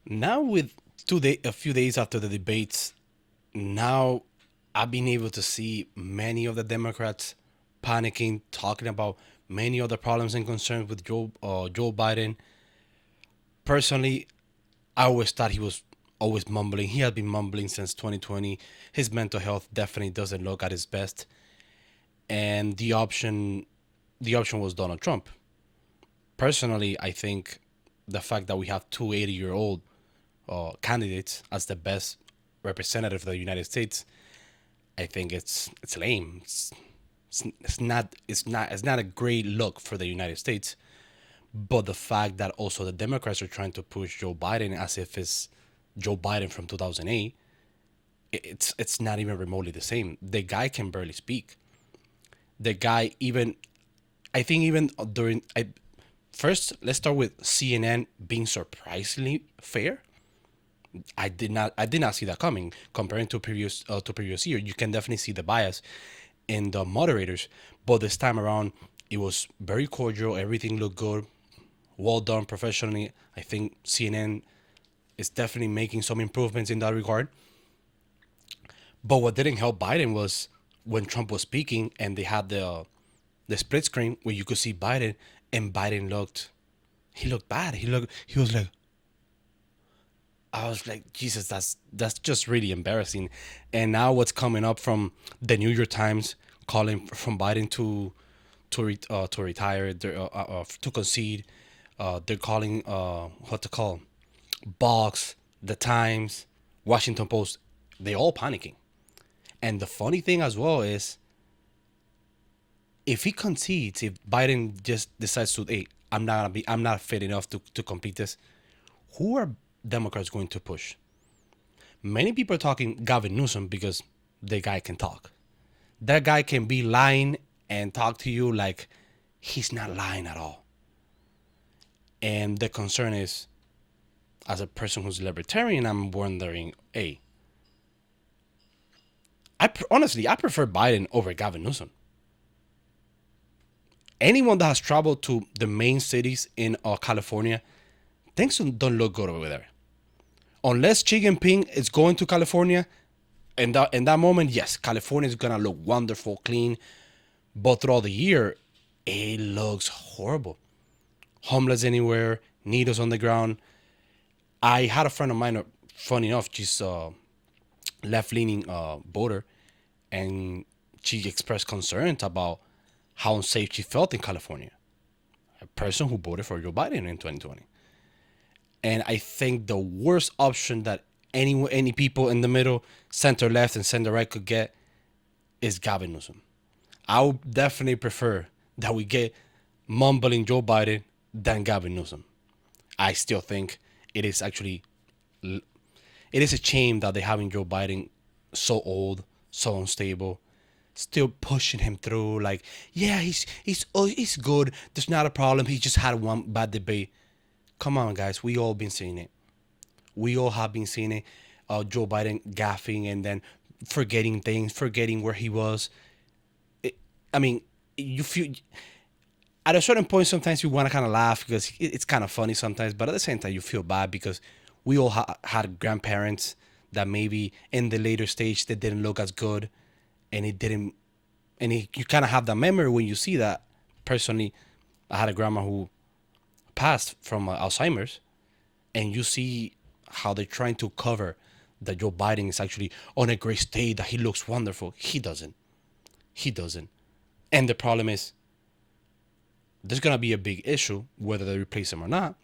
Now with a few days after the debates, now I've been able to see many of the Democrats panicking, talking about many other problems and concerns with Joe Biden. Personally, I always thought he was always mumbling. He had been mumbling since 2020. His mental health definitely doesn't look at his best, and the option was Donald Trump. Personally, I think the fact that we have two 80-year-old candidates as the best representative of the United States, I think it's lame. It's not a great look for the United States. But the fact that also the Democrats are trying to push Joe Biden as if it's Joe Biden from 2008, it's not even remotely the same. The guy can barely speak. The guy even I think even during first let's start with CNN being surprisingly fair. I did not see that coming. Comparing to previous year, you can definitely see the bias in the moderators. But this time around, it was very cordial. Everything looked good, well done professionally. I think CNN is definitely making some improvements in that regard. But what didn't help Biden was when Trump was speaking and they had the split screen where you could see Biden, and Biden looked bad. He was like, I was like, Jesus, that's just really embarrassing. And now what's coming up from the New York Times calling from Biden to retire, to concede. They're calling what to call Box, the Times, Washington Post. They all panicking. And the funny thing as well is, if he concedes, if Biden just decides to, hey, I'm not fit enough to compete this, who are Democrats going to push? Many people are talking Gavin Newsom because the guy can talk. That guy can be lying and talk to you like he's not lying at all. And the concern is, as a person who's libertarian, I'm wondering, hey, honestly, I prefer Biden over Gavin Newsom. Anyone that has traveled to the main cities in California, things don't look good over there. Unless Xi Jinping is going to California, in that moment, yes, California is gonna look wonderful, clean. But throughout the year, it looks horrible. Homeless anywhere, needles on the ground. I had a friend of mine, funny enough, she's left-leaning voter, and she expressed concerns about how unsafe she felt in California. A person who voted for Joe Biden in 2020. And I think the worst option that any people in the middle, center left, and center right could get is Gavin Newsom. I would definitely prefer that we get mumbling Joe Biden than Gavin Newsom. I still think it is actually it is a shame that they're having Joe Biden so old, so unstable, still pushing him through. Like, yeah, he's good. There's not a problem. He just had one bad debate. Come on, guys. We all been seeing it. We all have been seeing it. Joe Biden gaffing and then forgetting things, forgetting where he was. I mean, you feel at a certain point sometimes you want to kind of laugh because it's kind of funny sometimes, but at the same time you feel bad because we all had grandparents that maybe in the later stage they didn't look as good, and it didn't, you kind of have that memory when you see that. Personally, I had a grandma who passed from Alzheimer's, and you see how they're trying to cover that Joe Biden is actually on a great state, that he looks wonderful. He doesn't. He doesn't. And the problem is, there's gonna be a big issue whether they replace him or not,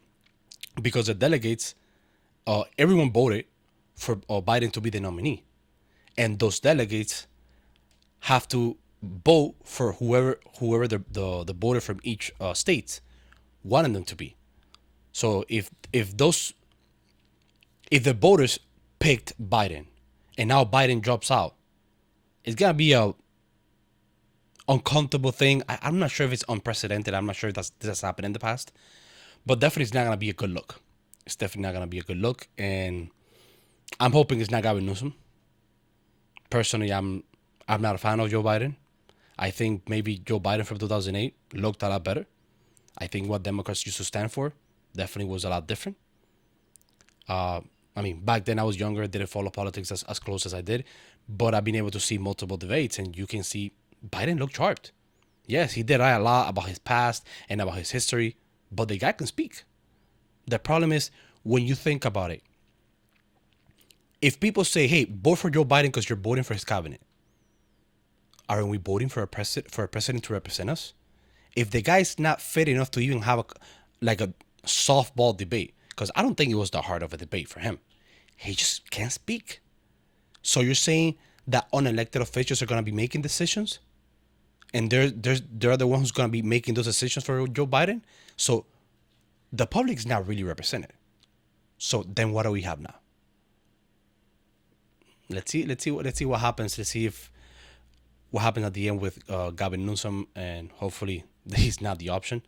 because the delegates, everyone voted for Biden to be the nominee, and those delegates have to vote for whoever the voter from each state wanted them to be. So if the voters picked Biden, and now Biden drops out, it's gonna be a uncomfortable thing. I'm not sure if it's unprecedented. I'm not sure if this has happened in the past, but definitely it's not gonna be a good look. It's definitely not gonna be a good look, and I'm hoping it's not Gavin Newsom. Personally, I'm not a fan of Joe Biden. I think maybe Joe Biden from 2008 looked a lot better. I think what Democrats used to stand for definitely was a lot different. I mean, back then I was younger, didn't follow politics as close as I did, but I've been able to see multiple debates, and you can see Biden looked sharp. Yes, he did a lot about his past and about his history, but the guy can speak. The problem is when you think about it, if people say, "Hey, vote for Joe Biden because you're voting for his cabinet," aren't we voting for a president to represent us? If the guy's not fit enough to even have a softball debate, because I don't think it was the heart of a debate for him, he just can't speak. So you're saying that unelected officials are going to be making decisions, and they're the ones who's going to be making those decisions for Joe Biden. So the public is not really represented. So then what do we have now? Let's see what happens. Let's see if what happens at the end with Gavin Newsom, and hopefully he's not the option.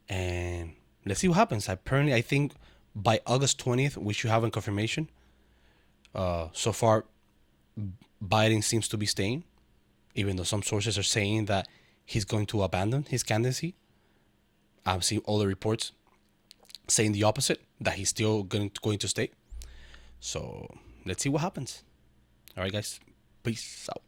And let's see what happens. I think by August 20th we should have a confirmation. So far, Biden seems to be staying, even though some sources are saying that he's going to abandon his candidacy. I've seen all the reports saying the opposite, that he's still going to stay. So let's see what happens. All right, guys. Peace out.